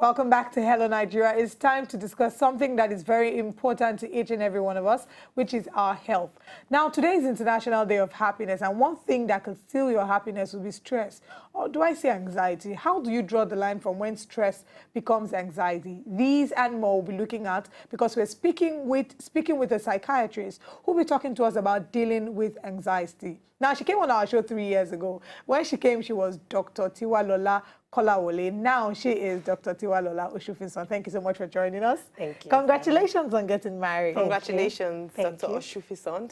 Welcome back to Hello Nigeria. It's time to discuss something that is very important to each and every one of us, which is our health. Now, today is International Day of Happiness, and one thing that can steal your happiness will be stress. Or do I say anxiety? How do you draw the line from when stress becomes anxiety? These and more we'll be looking at because we're speaking with a psychiatrist who will be talking to us about dealing with anxiety. Now, she came on our show 3 years ago. When she came, she was Dr. Tiwalola Osunfisan. Now she is Dr. Tiwalola Osunfisan. Thank you so much for joining us. Thank you. Congratulations on getting married. Congratulations, Dr. Osunfisan.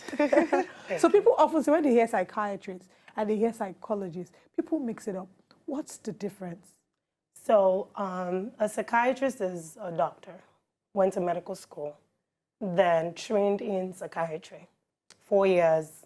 So people often say when they hear psychiatrists and they hear psychologists, people mix it up. What's the difference? So a psychiatrist is a doctor, went to medical school, then trained in psychiatry. 4 years,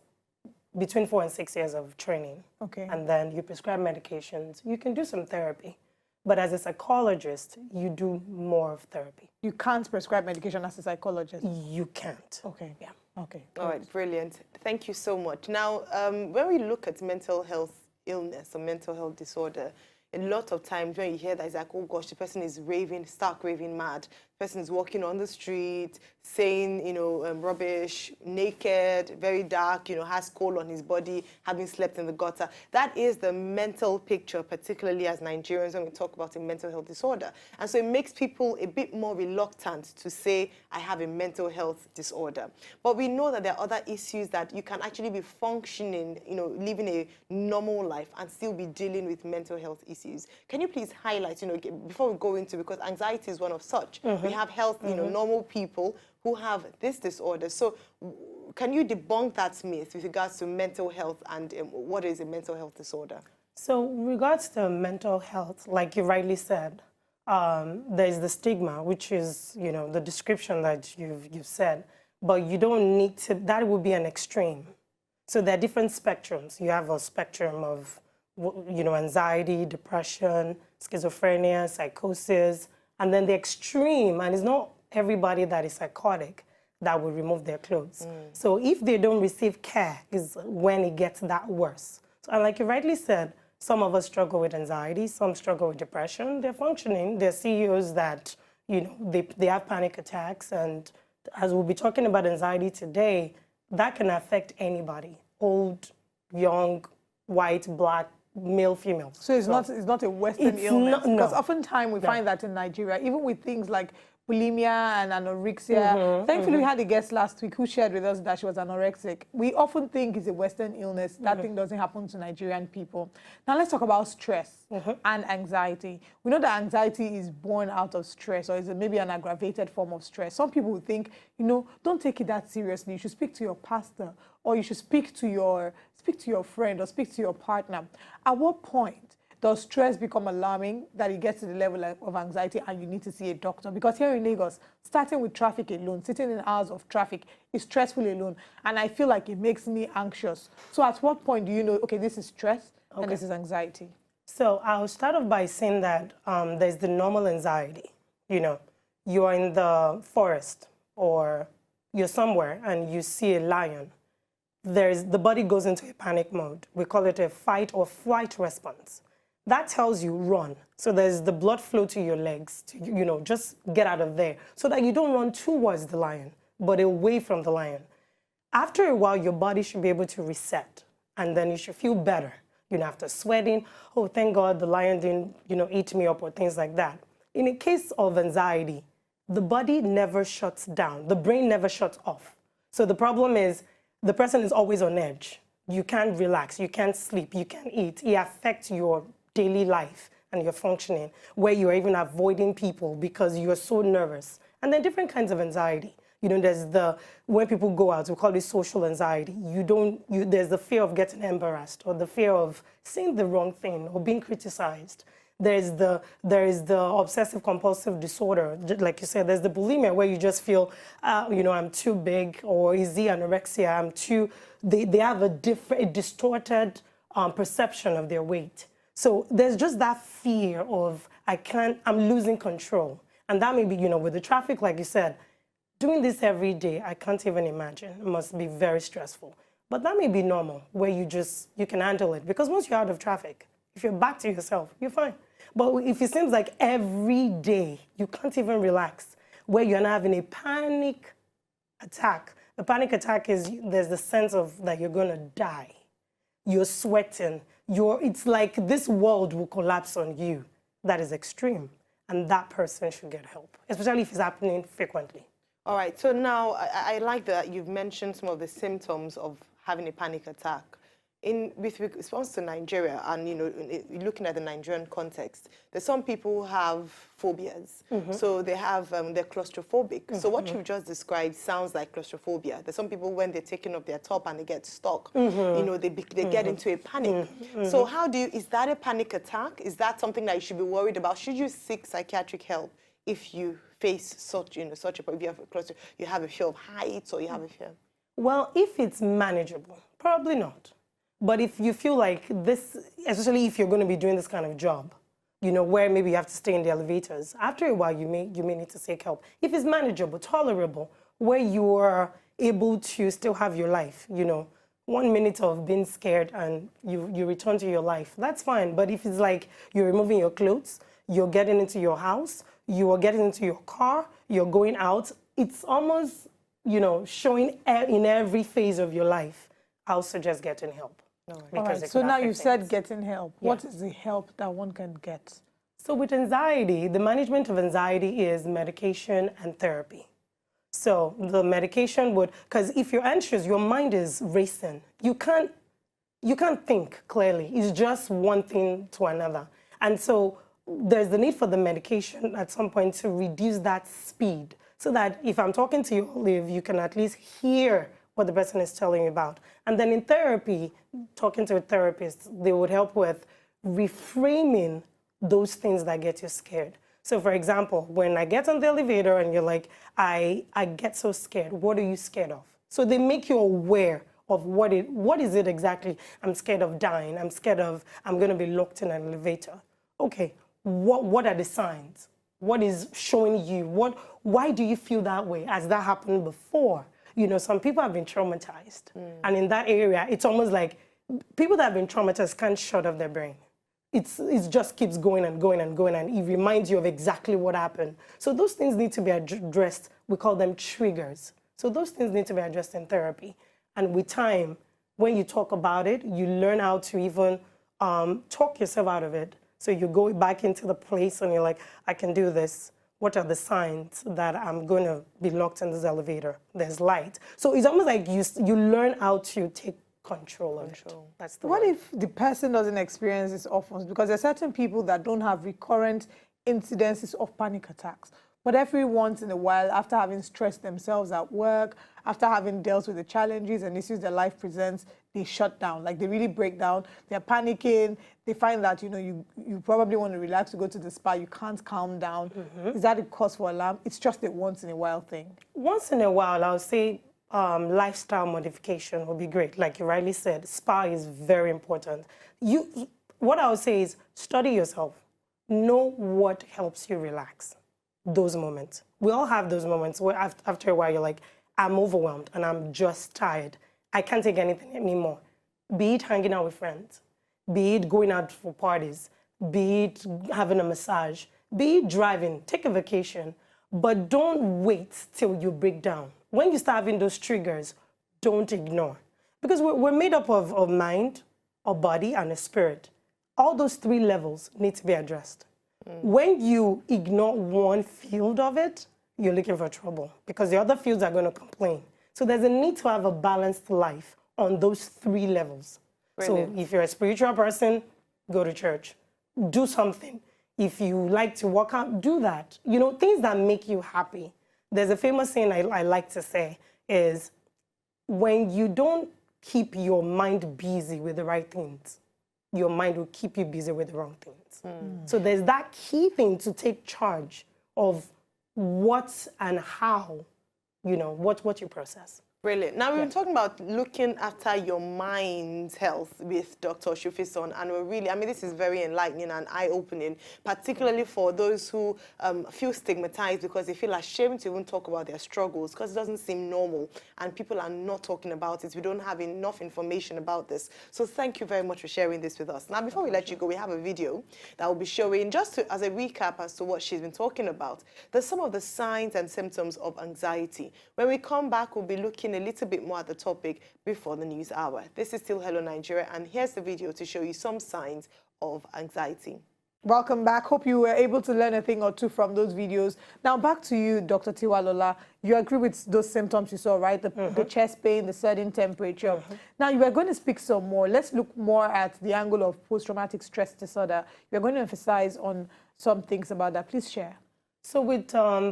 between 4 and 6 years of training. Okay. And then you prescribe medications. You can do some therapy. But as a psychologist, you do more of therapy. You can't prescribe medication as a psychologist? You can't. Okay. Yeah. Okay. All right, brilliant. Thank you so much. Now, when we look at mental health illness or mental health disorder, a lot of times when you hear that, it's like, oh gosh, the person is raving, stark raving mad. The person is walking on the street, saying, rubbish, naked, very dark, has coal on his body, having slept in the gutter. That is the mental picture, particularly as Nigerians when we talk about a mental health disorder. And so it makes people a bit more reluctant to say, I have a mental health disorder. But we know that there are other issues that you can actually be functioning, living a normal life and still be dealing with mental health issues. Can you please highlight, before we go into, because anxiety is one of such. We have health, normal people who have this disorder. So can you debunk that myth with regards to mental health and what is a mental health disorder? So with regards to mental health, like you rightly said, there's the stigma, which is, the description that you've said, but you don't need to, that would be an extreme. So there are different spectrums. You have a spectrum of, anxiety, depression, schizophrenia, psychosis, and then the extreme, and it's not everybody that is psychotic that will remove their clothes. So if they don't receive care is when it gets that worse. So, and like you rightly said, some of us struggle with anxiety, some struggle with depression. They're functioning. They're CEOs that, they have panic attacks. And as we'll be talking about anxiety today, that can affect anybody, old, young, white, black, male, female. So it's not a Western illness? No. Because oftentimes we find that in Nigeria, even with things like bulimia and anorexia. Thankfully, we had a guest last week who shared with us that she was anorexic. We often think it's a Western illness. That thing doesn't happen to Nigerian people. Now, let's talk about stress and anxiety. We know that anxiety is born out of stress, or is it maybe an aggravated form of stress. Some people would think, don't take it that seriously. You should speak to your pastor, or you should speak to your friend, or speak to your partner. At what point does stress become alarming that it gets to the level of anxiety and you need to see a doctor? Because here in Lagos, starting with traffic alone, sitting in hours of traffic is stressful alone. And I feel like it makes me anxious. So at what point do you know, okay, this is stress and this is anxiety? So I'll start off by saying that there's the normal anxiety. You're in the forest or you're somewhere and you see a lion. The body goes into a panic mode. We call it a fight or flight response. That tells you run. So there's the blood flow to your legs, just get out of there so that you don't run towards the lion, but away from the lion. After a while, your body should be able to reset and then you should feel better. After sweating, oh, thank God the lion didn't, eat me up or things like that. In a case of anxiety, the body never shuts down. The brain never shuts off. So the problem is the person is always on edge. You can't relax, you can't sleep, you can't eat. It affects your daily life and your functioning, where you're even avoiding people because you're so nervous. And then different kinds of anxiety. There's when people go out, we call it social anxiety. There's the fear of getting embarrassed or the fear of saying the wrong thing or being criticized. There is the obsessive compulsive disorder, like you said. There's the bulimia where you just feel, I'm too big, or is the anorexia, they have a distorted perception of their weight. So there's just that fear of, I'm losing control. And that may be, with the traffic, like you said, doing this every day, I can't even imagine. It must be very stressful. But that may be normal, where you can handle it. Because once you're out of traffic, if you're back to yourself, you're fine. But if it seems like every day you can't even relax, where you're not having a panic attack. The panic attack is there's the sense of that you're going to die. You're sweating. It's like this world will collapse on you. That is extreme. And that person should get help, especially if it's happening frequently. All right, so now I like that you've mentioned some of the symptoms of having a panic attack. With response to Nigeria, and looking at the Nigerian context, there's some people who have phobias. So they have they're claustrophobic. So what you've just described sounds like claustrophobia. There's some people when they're taking off their top and they get stuck, they get into a panic. So is that a panic attack? Is that something that you should be worried about? Should you seek psychiatric help if you face such such a, if you have you have a fear of heights or you have a fear? Well, if it's manageable, probably not. But if you feel like this, especially if you're going to be doing this kind of job, where maybe you have to stay in the elevators, after a while you may need to seek help. If it's manageable, tolerable, where you are able to still have your life, 1 minute of being scared and you return to your life, that's fine. But if it's like you're removing your clothes, you're getting into your house, you are getting into your car, you're going out, it's almost, showing in every phase of your life, I'll suggest getting help. All right. So now you've said getting help. Yeah. What is the help that one can get? So with anxiety, the management of anxiety is medication and therapy. So the medication because if you're anxious, your mind is racing. You can't think clearly. It's just one thing to another. And so there's the need for the medication at some point to reduce that speed so that if I'm talking to you, Olive, you can at least hear what the person is telling you about. And then in therapy, talking to a therapist, they would help with reframing those things that get you scared. So for example, when I get on the elevator and you're like, I get so scared, what are you scared of? So they make you aware of what is it exactly? I'm scared of dying. I'm scared of, I'm going to be locked in an elevator. Okay, what are the signs? What is showing you? Why do you feel that way? Has that happened before? Some people have been traumatized. And in that area, it's almost like people that have been traumatized can't shut off their brain. It just keeps going and going and going, and it reminds you of exactly what happened. So those things need to be addressed. We call them triggers. So those things need to be addressed in therapy. And with time, when you talk about it, you learn how to even talk yourself out of it. So you go back into the place and you're like, I can do this. What are the signs that I'm going to be locked in this elevator? There's light. So it's almost like you learn how to take control of it. That's the What word. if the person doesn't experience this often? Because there are certain people that don't have recurrent incidences of panic attacks. But every once in a while, after having stressed themselves at work, after having dealt with the challenges and issues their life presents, they shut down. Like they really break down. They're panicking. They find that, you probably want to relax, to go to the spa. You can't calm down. Is that a cause for alarm? It's just a once in a while thing. Once in a while, I would say lifestyle modification would be great. Like you rightly said, spa is very important. What I would say is study yourself. Know what helps you relax. Those moments. We all have those moments where after a while you're like, I'm overwhelmed and I'm just tired. I can't take anything anymore. Be it hanging out with friends, be it going out for parties, be it having a massage, be it driving, take a vacation, but don't wait till you break down. When you start having those triggers, don't ignore. Because we're made up of mind, a body, and a spirit. All those three levels need to be addressed. When you ignore one field of it, you're looking for trouble because the other fields are going to complain. So there's a need to have a balanced life on those three levels. Brilliant. So if you're a spiritual person, go to church. Do something. If you like to work out, do that. Things that make you happy. There's a famous saying I like to say is, when you don't keep your mind busy with the right things, your mind will keep you busy with the wrong things. So there's that key thing to take charge of what and how, what you process. Brilliant. Now, we've been talking about looking after your mind's health with Dr. Osunfisan, and we're really, I mean, this is very enlightening and eye-opening, particularly for those who feel stigmatized because they feel ashamed to even talk about their struggles because it doesn't seem normal, and people are not talking about it. We don't have enough information about this. So thank you very much for sharing this with us. Now, before we let you go, we have a video that will be showing, just as a recap as to what she's been talking about, there's some of the signs and symptoms of anxiety. When we come back, we'll be looking a little bit more at the topic before the news hour. This is still Hello Nigeria, and here's the video to show you some signs of anxiety. Welcome back. Hope you were able to learn a thing or two from those videos. Now back to you, Dr. Tiwalola. You agree with those symptoms you saw, right? The chest pain, the sudden temperature. Now you are going to speak some more. Let's look more at the angle of post-traumatic stress disorder. You're going to emphasize on some things about that. Please share. So with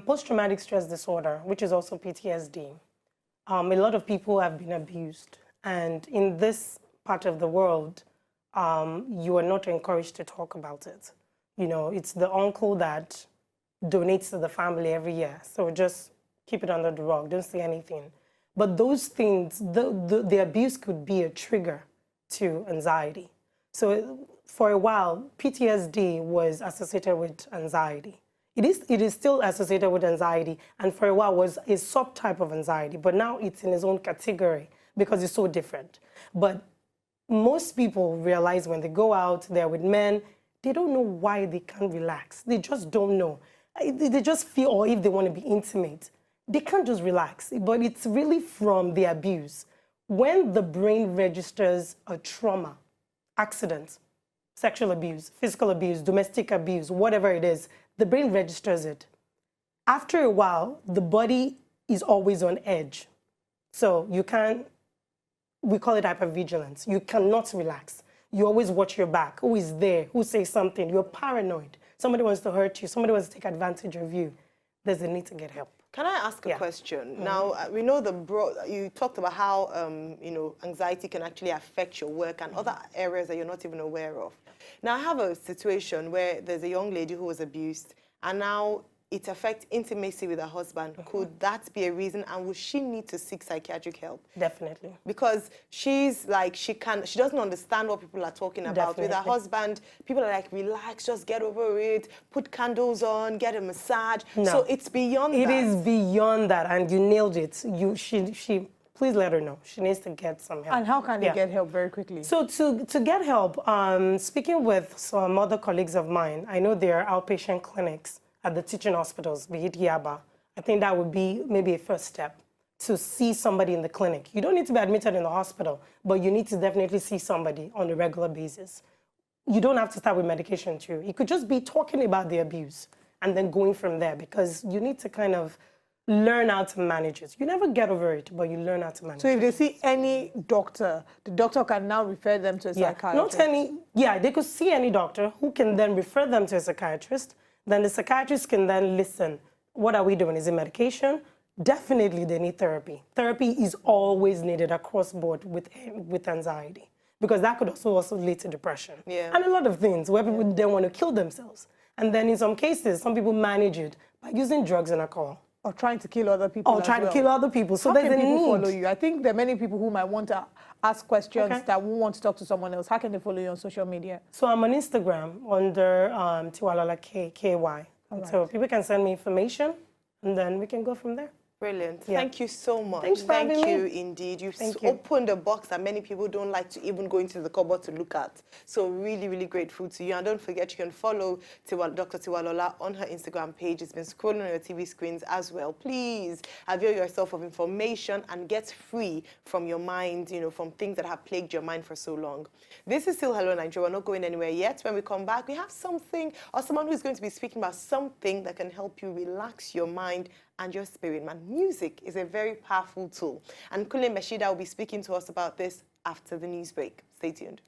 post-traumatic stress disorder, which is also PTSD, a lot of people have been abused. And in this part of the world, you are not encouraged to talk about it. You know, it's the uncle that donates to the family every year. So just keep it under the rug, don't say anything. But those things, the abuse could be a trigger to anxiety. So for a while, PTSD was associated with anxiety. It is still associated with anxiety, and for a while was a subtype of anxiety, but now it's in its own category because it's so different. But most people realize when they go out there with men, they don't know why they can't relax. They just don't know. They just feel, or if they want to be intimate, they can't just relax. But it's really from the abuse. When the brain registers a trauma, accident, sexual abuse, physical abuse, domestic abuse, whatever it is, the brain registers it. After a while, the body is always on edge. So you can't, we call it hypervigilance. You cannot relax. You always watch your back. Who is there? Who says something? You're paranoid. Somebody wants to hurt you. Somebody wants to take advantage of you. There's a need to get help. Can I ask a question? Now, we know you talked about how, you know, anxiety can actually affect your work and other areas that you're not even aware of. Now, I have a situation where there's a young lady who was abused, and now it affects intimacy with her husband. Could that be a reason, and would she need to seek psychiatric help? Definitely. Because she's like, she doesn't understand what people are talking about. Definitely. With her husband, people are like, relax, just get over it, put candles on, get a massage. No. So it's beyond that. It is beyond that, and you nailed it. She please let her know. She needs to get some help. And how can they get help very quickly? So to get help, speaking with some other colleagues of mine, I know there are outpatient clinics at the teaching hospitals, be it Yaba. I think that would be maybe a first step to see somebody in the clinic. You don't need to be admitted in the hospital, but you need to definitely see somebody on a regular basis. You don't have to start with medication too. It could just be talking about the abuse and then going from there, because you need to kind of learn how to manage it. You never get over it, but you learn how to manage it. So if they see any doctor, the doctor can now refer them to a psychiatrist? They could see any doctor who can then refer them to a psychiatrist. Then the psychiatrist can then listen. What are we doing? Is it medication? Definitely they need therapy. Therapy is always needed across board with anxiety, because that could also lead to depression. And a lot of things where people then want to kill themselves. And then in some cases, some people manage it by using drugs and alcohol. Or trying to kill other people. Or trying to kill other people. So how there's can a people need. follow you? I think there are many people who might want to ask questions that won't want to talk to someone else. How can they follow you on social media? So I'm on Instagram under Tiwalola KY. So people can send me information, and then we can go from there. Brilliant. Thank you so much. Thanks for having you me. Indeed. You've opened a box that many people don't like to even go into the cupboard to look at. So really, really grateful to you. And don't forget, you can follow Dr. Tiwalola on her Instagram page. It's been scrolling on your TV screens as well. Please avail yourself of information and get free from your mind, you know, from things that have plagued your mind for so long. This is still Hello Nigeria. We're not going anywhere yet. When we come back, we have something or someone who's going to be speaking about something that can help you relax your mind and your spirit, man. Music is a very powerful tool. And Kunle Meshida will be speaking to us about this after the news break. Stay tuned.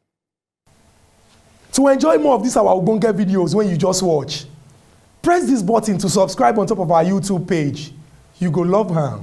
To enjoy more of these our Ogbonge videos when you just watch, press this button to subscribe on top of our YouTube page. You go love her.